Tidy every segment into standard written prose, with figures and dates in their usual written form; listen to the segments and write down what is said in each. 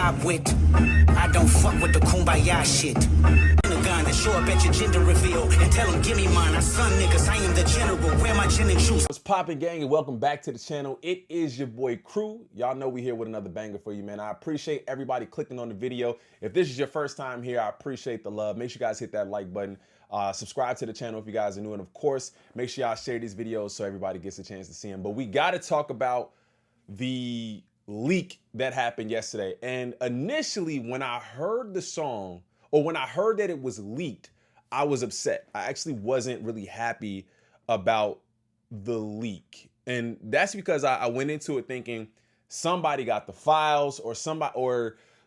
vibe with. I don't fuck with the kumbaya shit. The gun that show up at your gender reveal and tell them give me mine. I son niggas, I am the general. Where my gin and juice? What's poppin', gang, and welcome back to the channel. It is your boy Crew. Y'all know we here with another banger for you, man. I appreciate everybody clicking on the video. If this is your first time here, I appreciate the love. Make sure you guys hit that like button. Subscribe to the channel if you guys are new, and of course, make sure y'all share these videos so everybody gets a chance to see them. But we gotta talk about the leak that happened yesterday. And initially, when I heard the song, or when I heard that it was leaked, I was upset. I actually wasn't really happy about the leak. And that's because I went into it thinking somebody got the files, or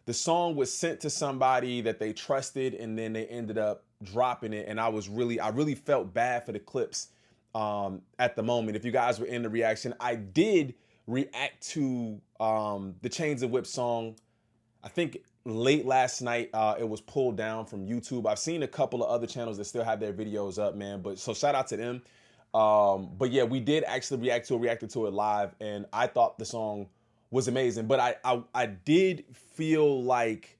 the song was sent to somebody that they trusted, and then they ended up dropping it. And I really felt bad for the Clipse at the moment. If you guys were in the reaction, I did react to the Chains and Whip song. I think late last night. It was pulled down from YouTube. I've seen a couple of other channels that still have their videos up, man. But so shout out to them. But yeah, we did actually reacted to it live, and I thought the song was amazing. But I did feel like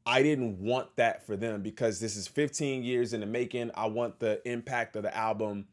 I didn't want that for them, because this is 15 years in the making. I want the impact of the album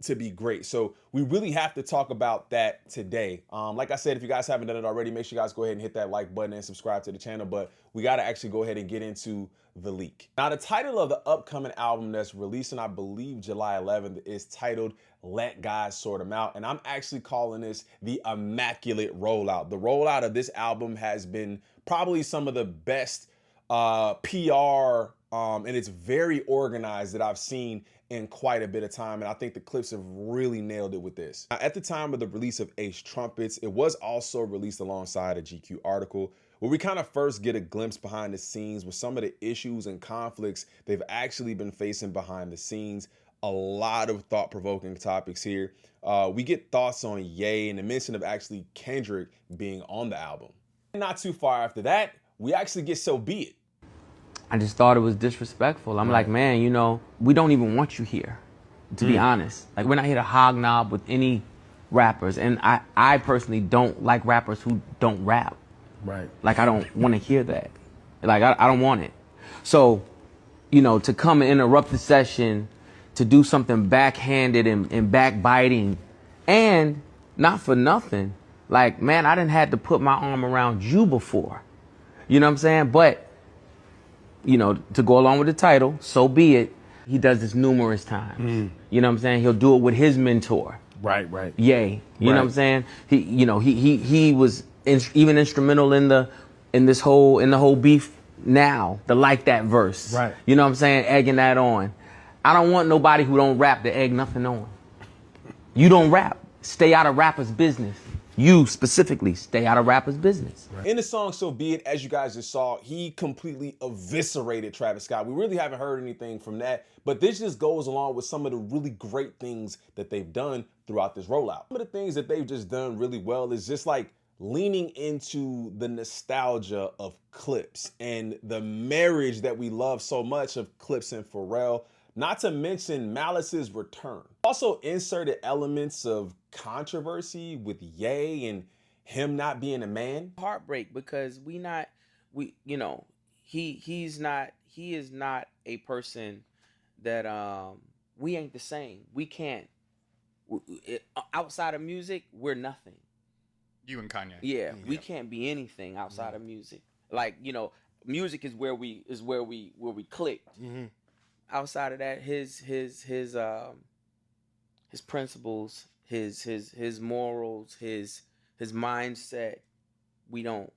to be great. So we really have to talk about that today. Like I said, if you guys haven't done it already, make sure you guys go ahead and hit that like button and subscribe to the channel. But we got to actually go ahead and get into the leak. Now, the title of the upcoming album that's releasing, I believe, July 11th is titled Let God Sort 'Em Out. And I'm actually calling this the Immaculate Rollout. The rollout of this album has been probably some of the best PR, and it's very organized, that I've seen in quite a bit of time. And I think the Clipse have really nailed it with this. Now, at the time of the release of Ace Trumpets, it was also released alongside a GQ article where we kind of first get a glimpse behind the scenes with some of the issues and conflicts they've actually been facing behind the scenes. A lot of thought-provoking topics here. We get thoughts on Ye and the mention of actually Kendrick being on the album. And not too far after that, we actually get So Be It. I just thought it was disrespectful. I'm like, man, you know, we don't even want you here, to be honest. Like, we're not here to hognob with any rappers. And I personally don't like rappers who don't rap. Right. Like, I don't want to hear that. Like, I don't want it. So, you know, to come and interrupt the session, to do something backhanded and backbiting, and not for nothing, like, man, I done had to put my arm around you before. You know what I'm saying? But, you know, to go along with the title, So Be It, he does this numerous times. You know what I'm saying? He'll do it with his mentor. Right. Ye. You know what I'm saying? He was even instrumental in the whole beef now, the Like That verse. Right. You know what I'm saying? Egging that on. I don't want nobody who don't rap to egg nothing on. You don't rap. Stay out of rappers' business. You specifically stay out of rappers' business. Right. In the song So Be It, as you guys just saw, he completely eviscerated Travis Scott. We really haven't heard anything from that, but this just goes along with some of the really great things that they've done throughout this rollout. Some of the things that they've just done really well is just like leaning into the nostalgia of Clipse and the marriage that we love so much of Clipse and Pharrell. Not to mention Malice's return. Also inserted elements of controversy with Ye and him not being a man. Heartbreak, because he is not a person that we ain't the same. We can't outside of music, we're nothing. You and Kanye. Yeah, we can't be anything outside of music. Like, you know, music is where we clicked. Outside of that, his principles, his morals, his mindset, we don't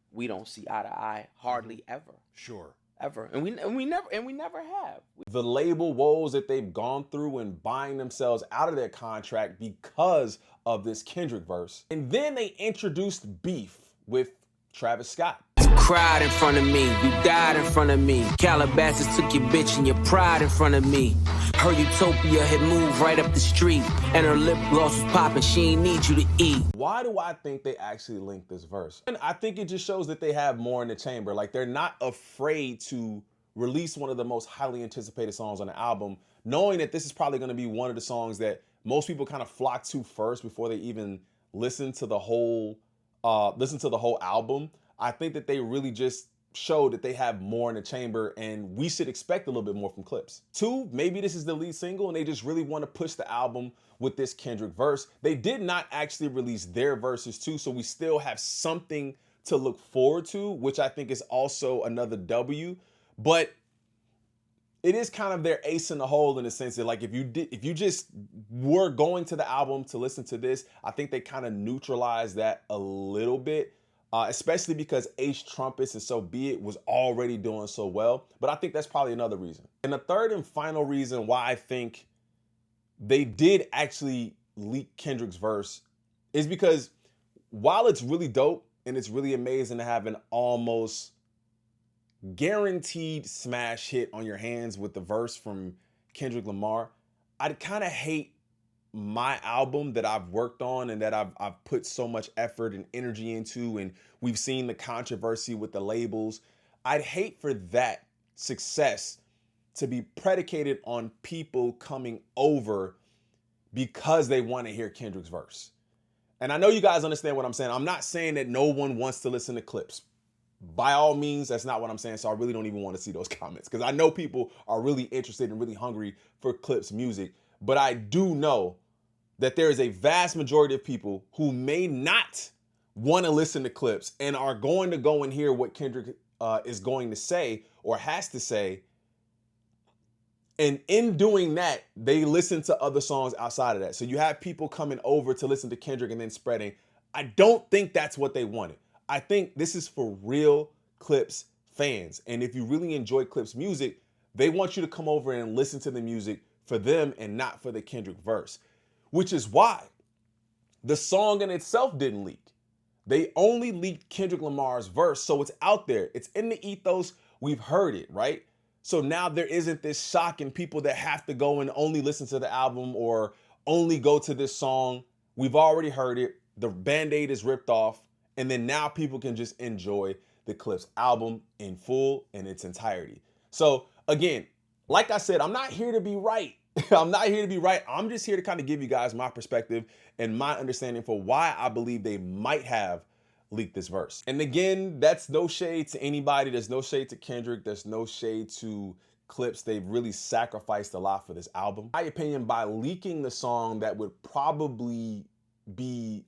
see eye to eye hardly ever. Sure. Ever. And we never have. The label woes that they've gone through and buying themselves out of their contract because of this Kendrick verse. And then they introduced beef with Travis Scott. You cried in front of me, you died in front of me. Calabasas took your bitch and your pride in front of me. Her utopia had moved right up the street, and her lip gloss was popping, she ain't need you to eat. Why do I think they actually linked this verse? And I think it just shows that they have more in the chamber. Like, they're not afraid to release one of the most highly anticipated songs on the album, knowing that this is probably going to be one of the songs that most people kind of flock to first before they even listen to the whole album. I think that they really just showed that they have more in the chamber, and we should expect a little bit more from Clipse. 2, maybe this is the lead single and they just really want to push the album with this Kendrick verse. They did not actually release their verses too, so we still have something to look forward to, which I think is also another W. But it is kind of their ace in the hole in the sense that, like, if you just were going to the album to listen to this, I think they kind of neutralized that a little bit, especially because Ace Trumpets and So Be It was already doing so well. But I think that's probably another reason. And the third and final reason why I think they did actually leak Kendrick's verse is because while it's really dope and it's really amazing to have an almost guaranteed smash hit on your hands with the verse from Kendrick Lamar, I'd kind of hate my album that I've worked on and that I've put so much effort and energy into, and we've seen the controversy with the labels. I'd hate for that success to be predicated on people coming over because they want to hear Kendrick's verse. And I know you guys understand what I'm saying. I'm not saying that no one wants to listen to Clipse. By all means, that's not what I'm saying. So I really don't even want to see those comments, because I know people are really interested and really hungry for Clipse music. But I do know that there is a vast majority of people who may not want to listen to Clipse and are going to go and hear what Kendrick is going to say or has to say. And in doing that, they listen to other songs outside of that. So you have people coming over to listen to Kendrick and then spreading. I don't think that's what they wanted. I think this is for real Clipse fans. And if you really enjoy Clipse music, they want you to come over and listen to the music for them and not for the Kendrick verse, which is why the song in itself didn't leak. They only leaked Kendrick Lamar's verse, so it's out there. It's in the ethos. We've heard it, right? So now there isn't this shock in people that have to go and only listen to the album or only go to this song. We've already heard it. The Band-Aid is ripped off. And then now people can just enjoy the Clipse album in full in its entirety. So again, like I said, I'm not here to be right. I'm not here to be right. I'm just here to kind of give you guys my perspective and my understanding for why I believe they might have leaked this verse. And again, that's no shade to anybody. There's no shade to Kendrick. There's no shade to Clipse. They've really sacrificed a lot for this album. In my opinion, by leaking the song that would probably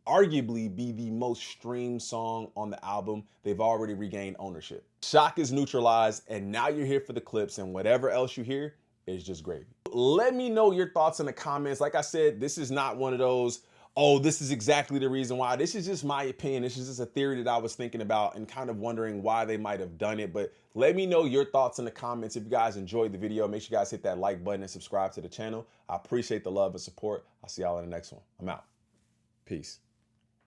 arguably be the most streamed song on the album, they've already regained ownership. Shock is neutralized, and now you're here for the Clipse, and whatever else you hear is just gravy. Let me know your thoughts in the comments. Like I said, this is not one of those, oh, this is exactly the reason why. This is just my opinion. This is just a theory that I was thinking about and kind of wondering why they might have done it. But let me know your thoughts in the comments. If you guys enjoyed the video, make sure you guys hit that like button and subscribe to the channel. I appreciate the love and support. I'll see y'all in the next one. I'm out. Peace.